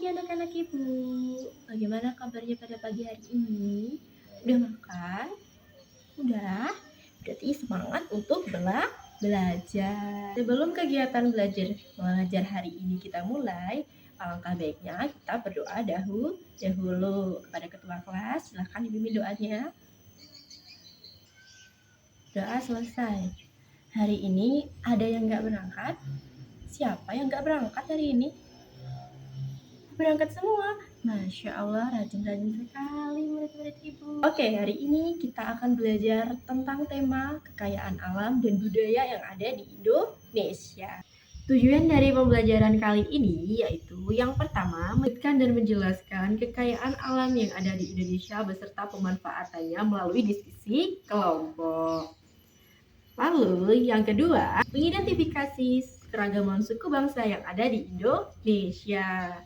pagi anak-anak ibu. Bagaimana kabarnya pada pagi hari ini? Udah makan? Udah? Berarti semangat untuk belajar. Sebelum kegiatan belajar mengajar hari ini kita mulai, alangkah baiknya kita berdoa dahulu kepada ketua kelas. Silahkan dipimpin doanya. Doa selesai. Hari ini ada yang nggak berangkat? Siapa yang nggak berangkat hari ini? Berangkat semua. Masya Allah, rajin-rajin sekali murid-murid ibu. Oke, hari ini kita akan belajar tentang tema kekayaan alam dan budaya yang ada di Indonesia. Tujuan dari pembelajaran kali ini yaitu yang pertama, menyebutkan dan menjelaskan kekayaan alam yang ada di Indonesia beserta pemanfaatannya melalui diskusi kelompok. Lalu yang kedua, mengidentifikasi keragaman suku bangsa yang ada di Indonesia.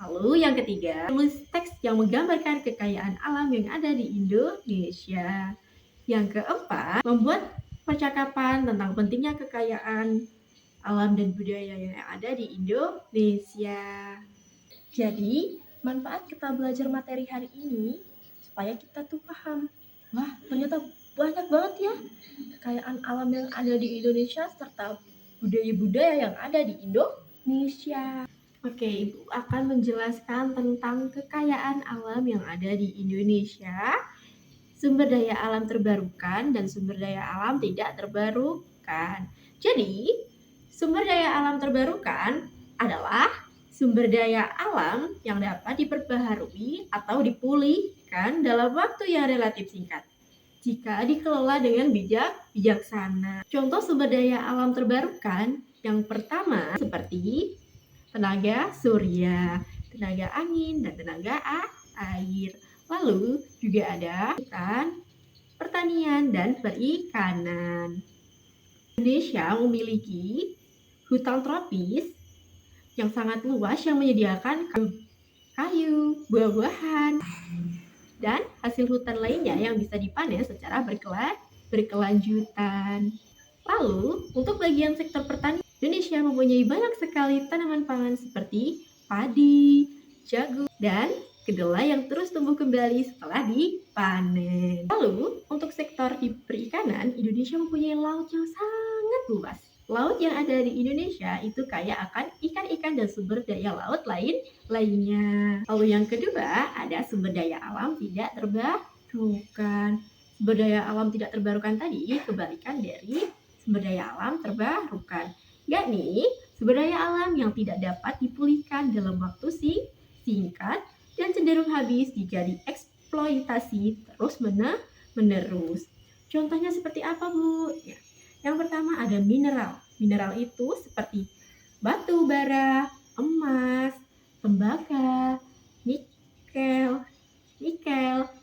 Lalu yang ketiga, menulis teks yang menggambarkan kekayaan alam yang ada di Indonesia. Yang keempat, membuat percakapan tentang pentingnya kekayaan alam dan budaya yang ada di Indonesia. Jadi, manfaat kita belajar materi hari ini supaya kita tuh paham. Wah, ternyata banyak banget ya kekayaan alam yang ada di Indonesia serta budaya-budaya yang ada di Indonesia. Oke, Ibu akan menjelaskan tentang kekayaan alam yang ada di Indonesia, sumber daya alam terbarukan dan sumber daya alam tidak terbarukan. Jadi, sumber daya alam terbarukan adalah sumber daya alam yang dapat diperbaharui atau dipulihkan dalam waktu yang relatif singkat jika dikelola dengan bijaksana. Contoh sumber daya alam terbarukan yang pertama seperti tenaga surya, tenaga angin, dan tenaga air. Lalu juga ada hutan, pertanian, dan perikanan. Indonesia memiliki hutan tropis yang sangat luas yang menyediakan kayu, buah-buahan, dan hasil hutan lainnya yang bisa dipanen secara berkelanjutan. Lalu, untuk bagian sektor pertanian, Indonesia mempunyai banyak sekali tanaman pangan seperti padi, jagung, dan kedelai yang terus tumbuh kembali setelah dipanen. Lalu, untuk sektor di perikanan, Indonesia mempunyai laut yang sangat luas. Laut yang ada di Indonesia itu kaya akan ikan-ikan dan sumber daya laut lainnya. Lalu yang kedua, ada sumber daya alam tidak terbarukan. Sumber daya alam tidak terbarukan tadi kebalikan dari sumber daya alam terbarukan, yakni sumber daya alam yang tidak dapat dipulihkan dalam waktu singkat dan cenderung habis jika dieksploitasi terus-menerus. Contohnya seperti apa, Bu? Ya. Yang pertama ada mineral. Mineral itu seperti batu bara, emas, tembaga, nikel,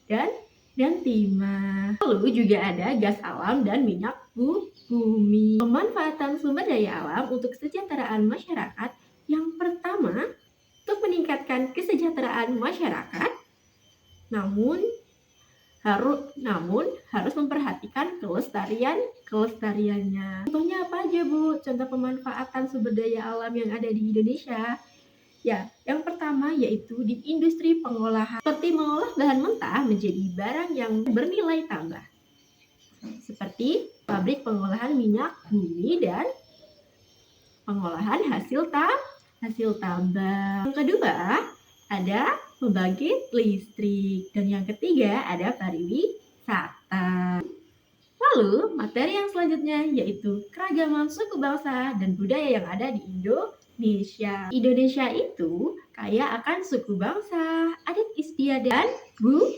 dan timah. Lalu juga ada gas alam dan minyak bumi. Pemanfaatan sumber daya alam untuk kesejahteraan masyarakat. Yang pertama, untuk meningkatkan kesejahteraan masyarakat, namun harus memperhatikan kelestariannya. Contohnya apa aja, Bu? Contoh pemanfaatan sumber daya alam yang ada di Indonesia. Ya, yang pertama yaitu di industri pengolahan, seperti mengolah bahan mentah menjadi barang yang bernilai tambah. Seperti pabrik pengolahan minyak bumi dan pengolahan hasil tambang. Yang kedua, ada pembangkit listrik. Dan yang ketiga, ada pariwisata. Lalu, materi yang selanjutnya yaitu keragaman suku bangsa dan budaya yang ada di Indonesia. Indonesia itu kaya akan suku bangsa, adat istiadat, dan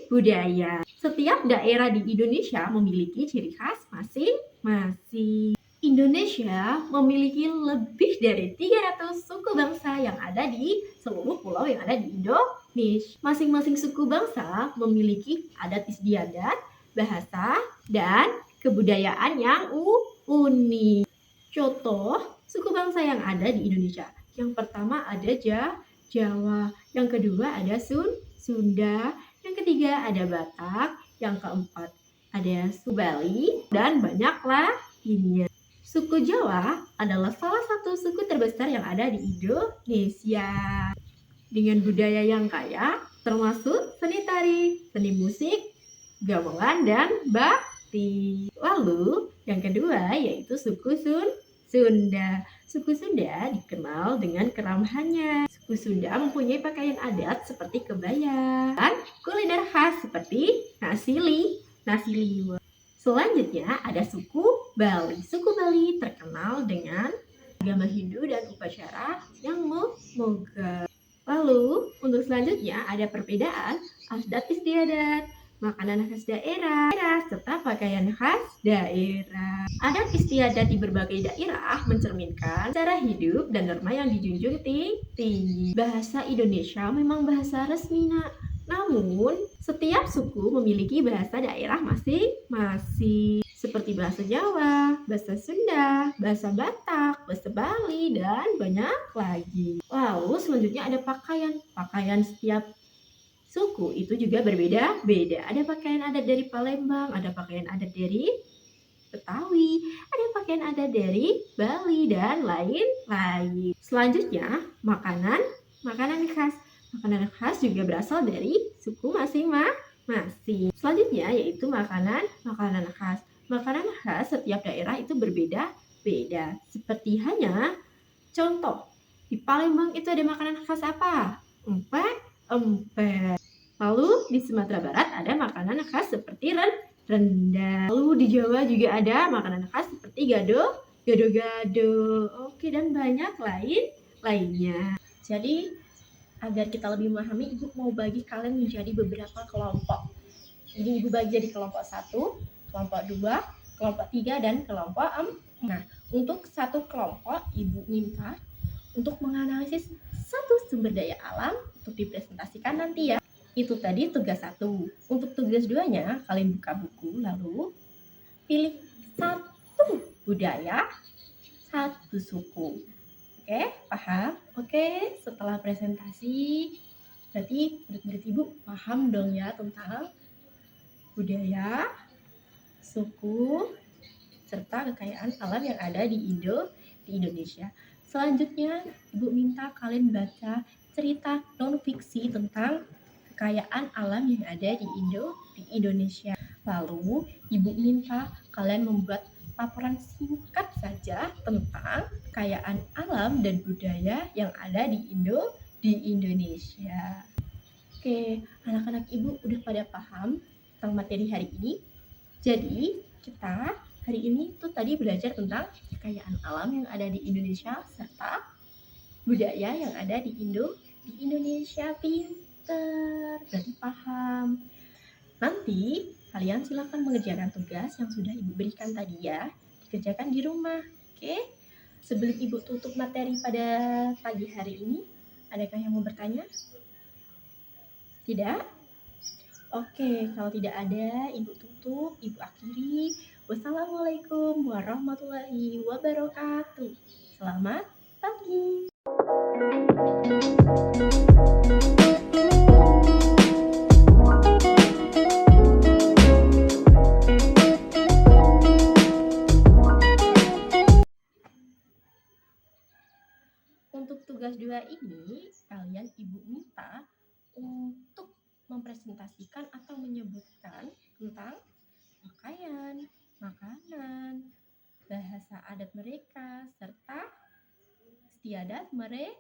budaya. Setiap daerah di Indonesia memiliki ciri khas masing-masing. Indonesia memiliki lebih dari 300 suku bangsa yang ada di seluruh pulau yang ada di Indonesia. Masing-masing suku bangsa memiliki adat istiadat, bahasa, dan kebudayaan yang unik. Contoh suku bangsa yang ada di Indonesia. Yang pertama ada Jawa, yang kedua ada Sunda, yang ketiga ada Batak, yang keempat ada Bali, dan banyak lainnya. Suku Jawa adalah salah satu suku terbesar yang ada di Indonesia. dengan budaya yang kaya, termasuk seni tari, seni musik, gamelan, dan batik. Lalu, yang kedua yaitu suku Sunda. Suku Sunda dikenal dengan keramahannya. Suku Sunda mempunyai pakaian adat seperti kebaya dan kuliner khas seperti nasi liwet. Selanjutnya ada suku Bali. Suku Bali terkenal dengan agama Hindu dan upacara yang megah. Lalu, untuk selanjutnya ada perbedaan adat istiadat, makanan khas daerah, serta pakaian khas daerah. Adat istiadat di berbagai daerah mencerminkan cara hidup dan norma yang dijunjung tinggi. Bahasa Indonesia memang bahasa resmi, Nak. Namun, setiap suku memiliki bahasa daerah masing-masing, seperti bahasa Jawa, bahasa Sunda, bahasa Batak, bahasa Bali, dan banyak lagi. Lalu selanjutnya ada pakaian. Pakaian setiap suku itu juga berbeda-beda. Ada pakaian adat dari Palembang, ada pakaian adat dari Betawi, ada pakaian adat dari Bali, dan lain-lain. Selanjutnya, makanan khas. Makanan khas juga berasal dari suku masing-masing. Selanjutnya yaitu makanan khas. Makanan khas setiap daerah itu berbeda-beda. Seperti hanya contoh, di Palembang itu ada makanan khas apa? Empek. Lalu di Sumatera Barat ada makanan khas seperti rendang. Lalu di Jawa juga ada makanan khas seperti gado-gado. Oke, dan banyak lainnya. Jadi agar kita lebih memahami, Ibu mau bagi kalian menjadi beberapa kelompok. Jadi Ibu bagi jadi kelompok 1, kelompok 2, kelompok 3, dan kelompok 4. Nah, untuk satu kelompok Ibu minta untuk menganalisis satu sumber daya alam untuk dipresentasikan nanti ya. Itu tadi tugas 1. Untuk tugas 2-nya, kalian buka buku lalu pilih satu budaya, satu suku. Oke, paham? Oke, setelah presentasi, berarti murid-murid Ibu paham dong ya tentang budaya, suku, serta kekayaan alam yang ada di Indonesia. Selanjutnya, Ibu minta kalian baca cerita non-fiksi tentang kekayaan alam yang ada di Indonesia. Lalu, Ibu minta kalian membuat laporan singkat saja tentang kekayaan alam dan budaya yang ada di Indonesia. Oke, anak-anak Ibu udah pada paham tentang materi hari ini? Jadi, kita hari ini tuh tadi belajar tentang kekayaan alam yang ada di Indonesia serta budaya yang ada di Indonesia. Pinter, berarti paham. Nanti kalian silakan mengerjakan tugas yang sudah Ibu berikan tadi ya, dikerjakan di rumah. Oke? Sebelum Ibu tutup materi pada pagi hari ini, adakah yang mau bertanya? Tidak? Oke, kalau tidak ada, Ibu tutup, Ibu akhiri. Wassalamualaikum warahmatullahi wabarakatuh. Selamat pagi. Untuk tugas 2 ini, kalian Ibu minta untuk mempresentasikan atau menyebutkan tentang pakaian, makanan, bahasa adat mereka, serta istiadat mereka.